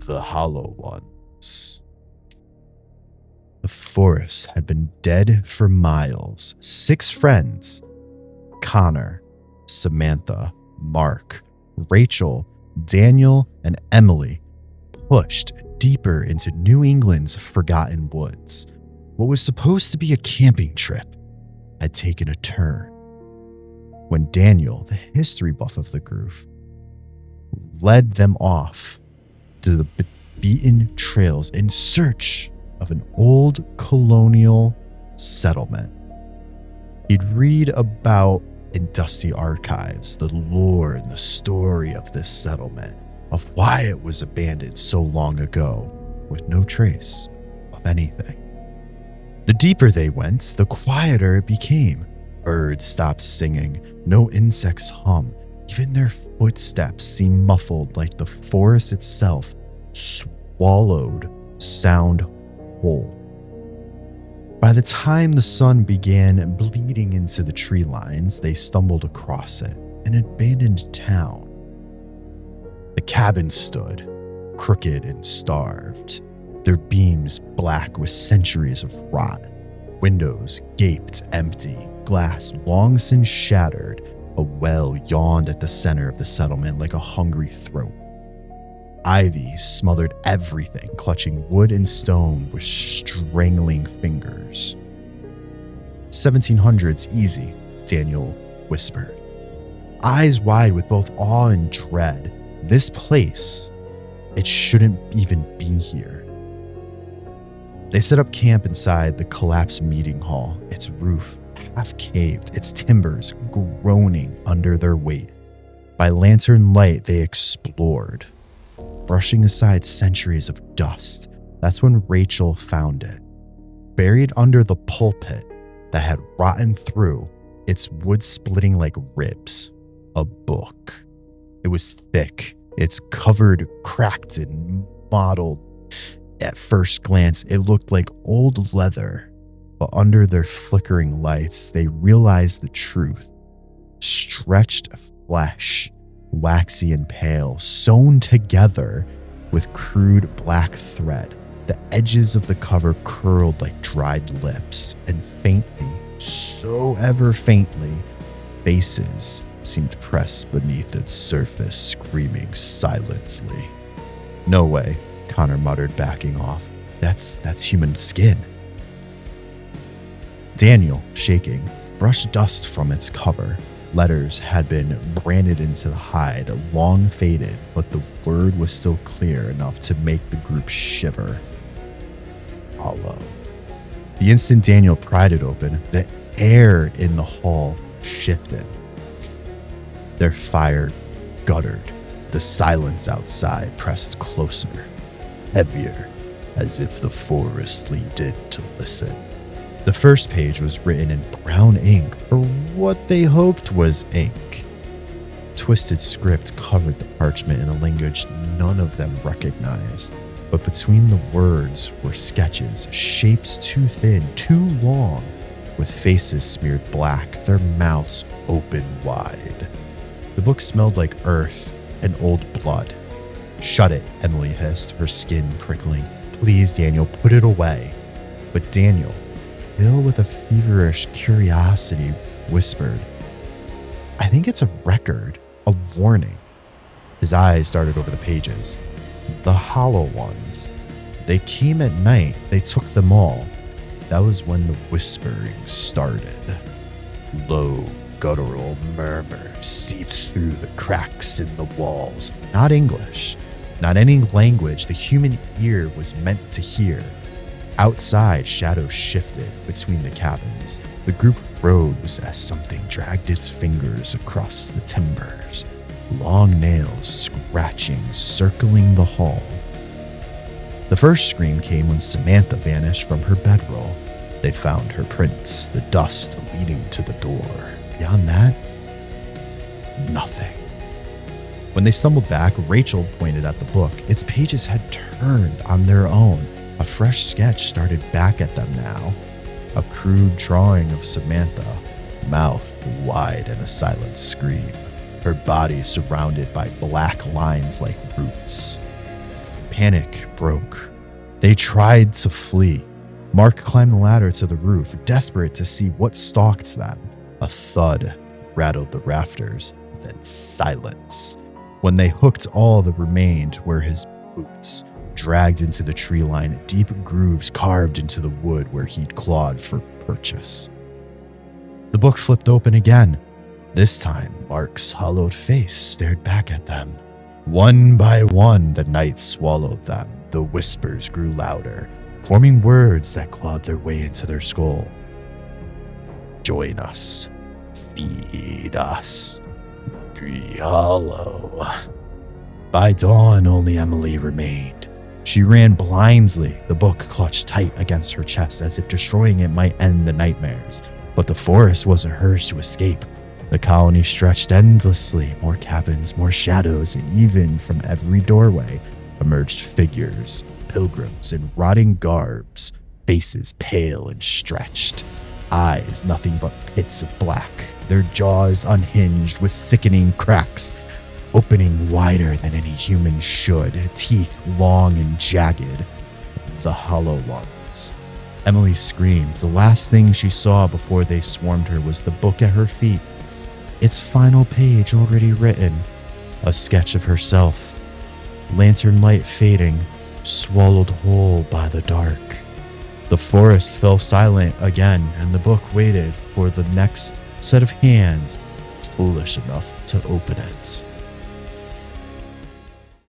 the Hollow Ones. The forest had been dead for miles. 6 friends, Connor, Samantha, Mark, Rachel, Daniel, and Emily, pushed deeper into New England's forgotten woods. What was supposed to be a camping trip had taken a turn when Daniel, the history buff of the group, led them off to the beaten trails in search of an old colonial settlement. He'd read about in dusty archives the lore and the story of this settlement, of why it was abandoned so long ago with no trace of anything. The deeper they went, the quieter it became. Birds stopped singing, no insects hum, even their footsteps seemed muffled like the forest itself swallowed sound whole. By the time the sun began bleeding into the tree lines, they stumbled across it, an abandoned town. The cabins stood, crooked and starved, their beams black with centuries of rot. Windows gaped empty, glass long since shattered. A well yawned at the center of the settlement like a hungry throat. Ivy smothered everything, clutching wood and stone with strangling fingers. 1700s easy, Daniel whispered, eyes wide with both awe and dread. This place, it shouldn't even be here. They set up camp inside the collapsed meeting hall, its roof half caved, its timbers groaning under their weight. By lantern light, they explored, brushing aside centuries of dust. That's when Rachel found it. Buried under the pulpit that had rotten through, its wood splitting like ribs. A book. It was thick, its covered, cracked, and mottled. At first glance, it looked like old leather, but under their flickering lights, they realized the truth. Stretched flesh, waxy and pale, sewn together with crude black thread. The edges of the cover curled like dried lips, and faintly, so ever faintly, faces seemed pressed beneath its surface, screaming silently. No way, Connor muttered, backing off. That's human skin. Daniel, shaking, brushed dust from its cover. Letters had been branded into the hide, long faded, but the word was still clear enough to make the group shiver. Hollow. The instant Daniel pried it open, the air in the hall shifted. Their fire guttered. The silence outside pressed closer, heavier, as if the forest leaned in to listen. The first page was written in brown ink, or what they hoped was ink. Twisted script covered the parchment in a language none of them recognized, but between the words were sketches, shapes too thin, too long, with faces smeared black, their mouths open wide. The book smelled like earth and old blood. "Shut it," Emily hissed, her skin prickling. "Please, Daniel, put it away." But Daniel, filled with a feverish curiosity, whispered, "I think it's a record, a warning." His eyes darted over the pages. The hollow ones. They came at night. They took them all. That was when the whispering started. Low, guttural murmur seeped through the cracks in the walls. Not English, not any language the human ear was meant to hear. Outside, shadows shifted between the cabins. The group rose as something dragged its fingers across the timbers, long nails scratching, circling the hall. The first scream came when Samantha vanished from her bedroll. They found her prints, the dust leading to the door. Beyond that, nothing. When they stumbled back, Rachel pointed at the book. Its pages had turned on their own. A fresh sketch started back at them now. A crude drawing of Samantha, mouth wide in a silent scream, her body surrounded by black lines like roots. Panic broke. They tried to flee. Mark climbed the ladder to the roof, desperate to see what stalked them. A thud rattled the rafters, then silence. When they hooked, all that remained were his boots, dragged into the tree line, deep grooves carved into the wood where he'd clawed for purchase. The book flipped open again. This time, Mark's hollowed face stared back at them. One by one, the night swallowed them. The whispers grew louder, forming words that clawed their way into their skull. Join us. Feed us. Be hollow. By dawn, only Emily remained. She ran blindly, the book clutched tight against her chest as if destroying it might end the nightmares. But the forest wasn't hers to escape. The colony stretched endlessly, more cabins, more shadows, and even from every doorway emerged figures, pilgrims in rotting garbs, faces pale and stretched, eyes nothing but pits of black, their jaws unhinged with sickening cracks, opening wider than any human should, teeth long and jagged, the hollow lungs. Emily screamed. The last thing she saw before they swarmed her was the book at her feet, its final page already written, a sketch of herself, lantern light fading, swallowed whole by the dark. The forest fell silent again, and the book waited for the next set of hands foolish enough to open it.